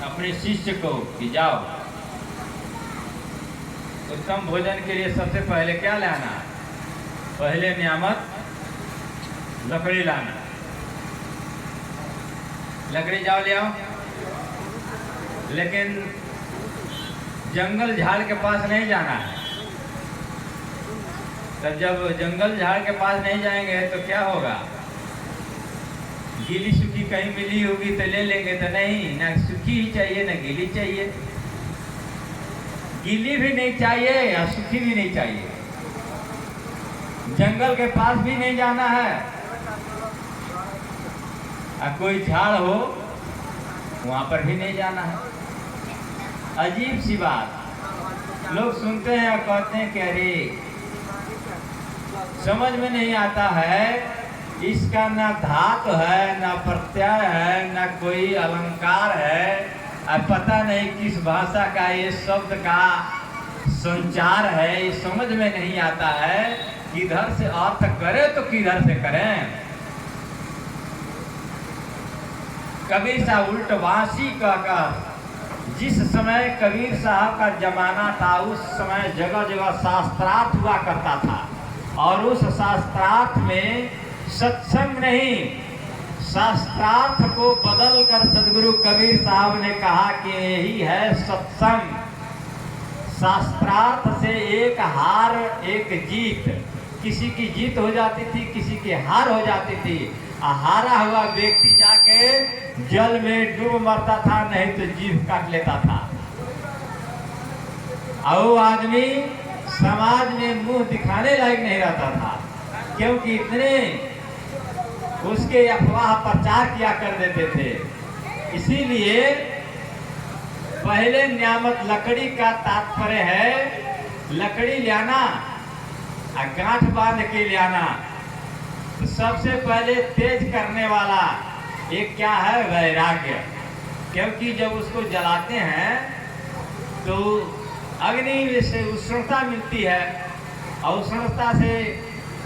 अपने शिष्य को कि जाओ उत्तम भोजन के लिए सबसे पहले क्या लाना है? पहले नियामत लकड़ी लाना। लकड़ी जाओ ले आओ। लेकिन जंगल झाड़ के पास नहीं जाना है। तब जब जंगल झाड़ के पास नहीं जाएंगे तो क्या होगा? गीली सूखी कहीं मिली होगी तो ले लेंगे, तो नहीं, ना सूखी ही चाहिए ना गीली चाहिए। गीली भी नहीं चाहिए और सूखी भी नहीं चाहिए। जंगल के पास भी नहीं जाना है और कोई झाड़ हो वहां पर भी नहीं जाना है। अजीब सी बात। लोग सुनते हैं और कहते हैं कि अरे समझ में नहीं आता है, इसका ना धातु है, ना प्रत्यय है, ना कोई अलंकार है, और पता नहीं किस भाषा का ये शब्द का संचार है। ये समझ में नहीं आता है किधर से अर्थ करे तो किधर से करें। कबीर साहब उल्टवासी कहकर, जिस समय कबीर साहब का जमाना था उस समय जगह जगह शास्त्रार्थ हुआ करता था, और उस शास्त्रार्थ में सत्संग नहीं, शास्त्रार्थ को बदल कर सदगुरु कबीर साहब ने कहा कि यही है सत्संग। शास्त्रार्थ से एक हार एक जीत, किसी की जीत हो जाती थी, किसी की हार हो जाती थी। हारा हुआ व्यक्ति जाके जल में डूब मरता था, नहीं तो जीभ काट लेता था। और वो आदमी समाज में मुंह दिखाने लायक नहीं रहता था, क्योंकि इतने उसके अफवाह प्रचार किया कर देते थे। इसीलिए पहले नियामत लकड़ी का तात्पर्य है लकड़ी लाना और गांठ बांध के लाना। तो सबसे पहले तेज करने वाला एक क्या है? वैराग्य। क्योंकि जब उसको जलाते हैं तो अग्नि से उष्णता मिलती है, और उष्णता से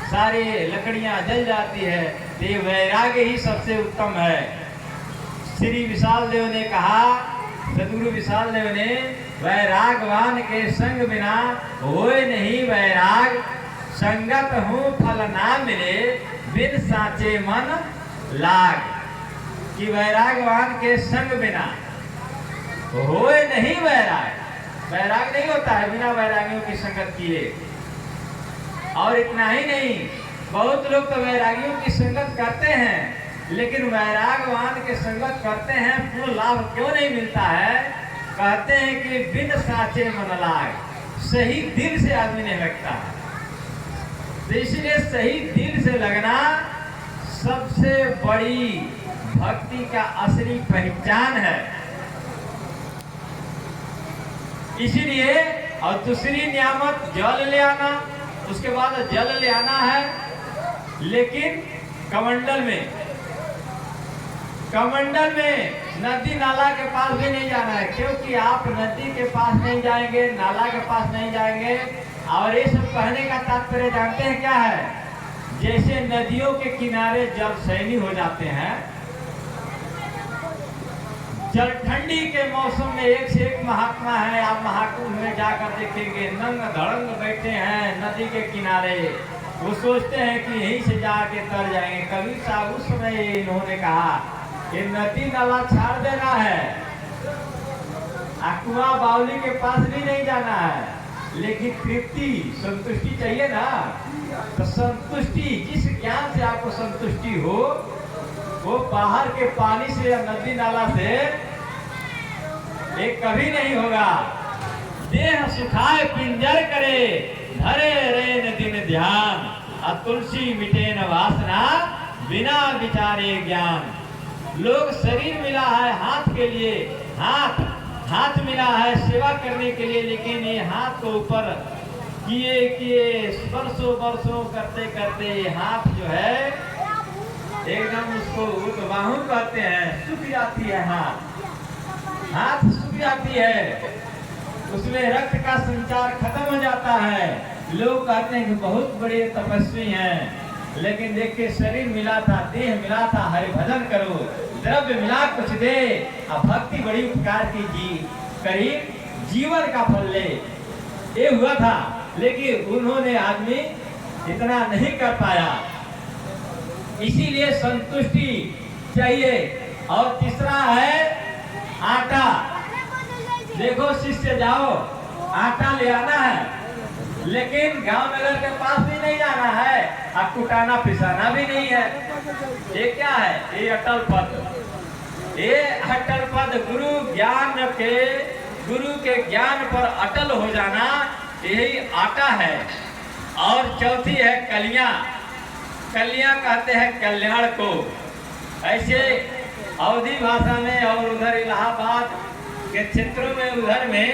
सारी लकड़ियां जल जाती है। तो ये वैराग्य ही सबसे उत्तम है। श्री विशाल देव ने कहा, सदगुरु विशाल देव ने, वैरागवान के संग बिना होए नहीं वैराग, संगत हूँ फल ना मिले बिन साचे मन लाग। कि वैरागवान के संग बिना होए नहीं वैराग। वैराग नहीं होता है बिना वैरागियों की संगत किए। और इतना ही नहीं, बहुत लोग तो वैरागियों की संगत करते हैं, लेकिन वैरागवान के संगत करते हैं, पूर्ण लाभ क्यों नहीं मिलता है? कहते हैं कि बिन साचे मन लाग, सही दिल से आदमी नहीं लगता है। तो इसलिए सही दिल से लगना सबसे बड़ी भक्ति का असली पहचान है। इसीलिए, और दूसरी नियामत जल ले आना। उसके बाद जल ले आना है, लेकिन कमंडल में नदी नाला के पास भी नहीं जाना है। क्योंकि आप नदी के पास नहीं जाएंगे, नाला के पास नहीं जाएंगे। और ये सब कहने का तात्पर्य जानते हैं क्या है? जैसे नदियों के किनारे जल सैनी हो जाते हैं, जल ठंडी के मौसम में एक से एक महात्मा है, आप महाकुंभ में जाकर देखेंगे, नंग धड़ंग बैठे हैं नदी के किनारे। वो सोचते हैं कि यहीं से जाके तर जाएंगे। कबीर साहब उस समय इन्होंने कहा कि नदी नाला छाड़ देना है, कुआं बावली के पास भी नहीं जाना है, लेकिन तृप्ति संतुष्टि चाहिए ना। तो संतुष्टि, जिस ज्ञान से आपको संतुष्टि हो, वो बाहर के पानी से या नदी नाला से एक कभी नहीं होगा। देह सुखाए पिंजर करे, धरे रेन दिन ध्यान, तुलसी मिटे न वासना, बिना विचारे ज्ञान। लोग शरीर मिला है हाथ के लिए, हाथ मिला है सेवा करने के लिए, लेकिन ये हाथ को ऊपर किए बरसों करते करते हाथ जो है एकदम, उसको बाहु कहते हैं, सूख जाती है। हाथ सूख जाती है, उसमें रक्त का संचार खत्म हो जाता है। लोग कहते हैं कि बहुत बड़े तपस्वी हैं, लेकिन देखिए शरीर मिला था, देह मिला था, हरि भजन करो, द्रव्य मिला कुछ दे, अब भक्ति बड़ी उपकार की करीब जीवन का फल ले, ये हुआ था। लेकिन उन्होंने आदमी इतना नहीं कर पाया, इसीलिए संतुष्टि चाहिए। और तीसरा है आटा। देखो शिष्य जाओ, आटा ले आना है, लेकिन गांव नगर के पास भी नहीं जाना है, अब कुटाना पिसाना भी नहीं है। ये क्या है? ये अटल पद। ये अटल पद गुरु के ज्ञान पर अटल हो जाना, यही आटा है। और चौथी है कलियां। कलियां कहते हैं कल्याण को। ऐसे अवधी भाषा में और उधर इलाहाबाद के क्षेत्रों में उधर में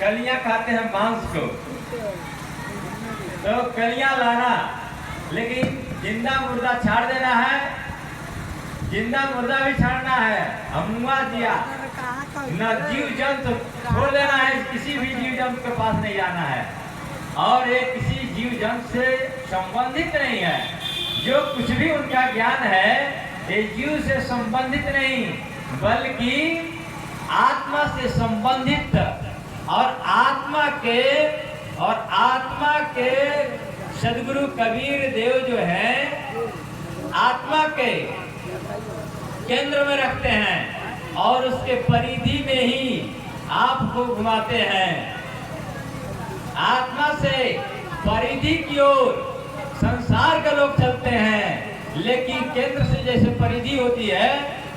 कलियां खाते हैं मांस को। तो कलियां लाना, लेकिन जिंदा मुर्दा छाड़ देना है, जिंदा मुर्दा भी छाड़ना है, हमुआ दिया न, जीव जंतु छोड़ देना है, किसी भी जीव जंतु के पास नहीं जाना है। और ये किसी जीव जंतु से संबंधित नहीं है, जो कुछ भी उनका ज्ञान है ये जीव से संबंधित नहीं, बल्कि आत्मा से संबंधित। और आत्मा के सदगुरु कबीर देव जो हैं, आत्मा के केंद्र में रखते हैं और उसके परिधि में ही आपको घुमाते हैं। आत्मा से परिधि की ओर संसार के लोग चलते हैं, लेकिन केंद्र से जैसे परिधि होती है,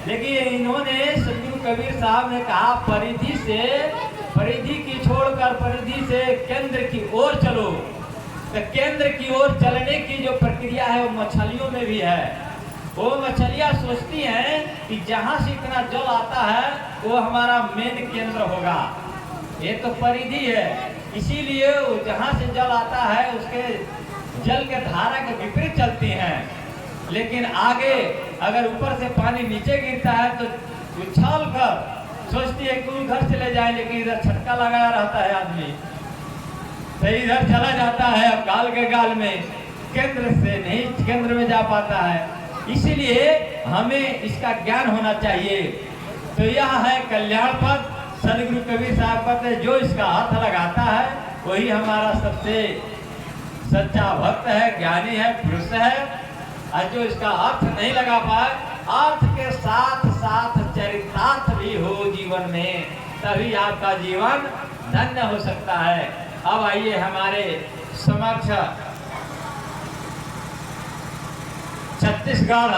लेकिन इन्होंने सदगुरु कबीर साहब ने कहा परिधि की छोड़कर परिधि से केंद्र की ओर चलो। तो केंद्र की ओर चलने की जो प्रक्रिया है वो मछलियों में भी है। वो मछलियां सोचती हैं कि जहां से इतना जल आता है वो हमारा मेन केंद्र होगा, ये तो परिधि है। इसीलिए वो जहां से जल आता है उसके जल के धारा के विपरीत चलती हैं। लेकिन आगे अगर ऊपर से पानी नीचे गिरता है तो उछाल कर सोचती है कि उधर चले जाए, लेकिन इधर छटका लगाया रहता है आदमी, तो इधर चला जाता है, अब गाल के गाल में, केंद्र से नहीं केंद्र में जा पाता है। इसीलिए हमें इसका ज्ञान होना चाहिए। तो यह है कल्याण पद। सदगुरु कबीर साहब कहते हैं जो इसका हाथ लगाता है वही हमारा सबसे सच्चा भक्त है, ज्ञानी है, पुरुष है। और जो इसका अर्थ नहीं लगा पाए, अर्थ के साथ साथ चरितार्थ भी हो जीवन में, तभी आपका जीवन धन्य हो सकता है। अब आइए हमारे समक्ष छत्तीसगढ़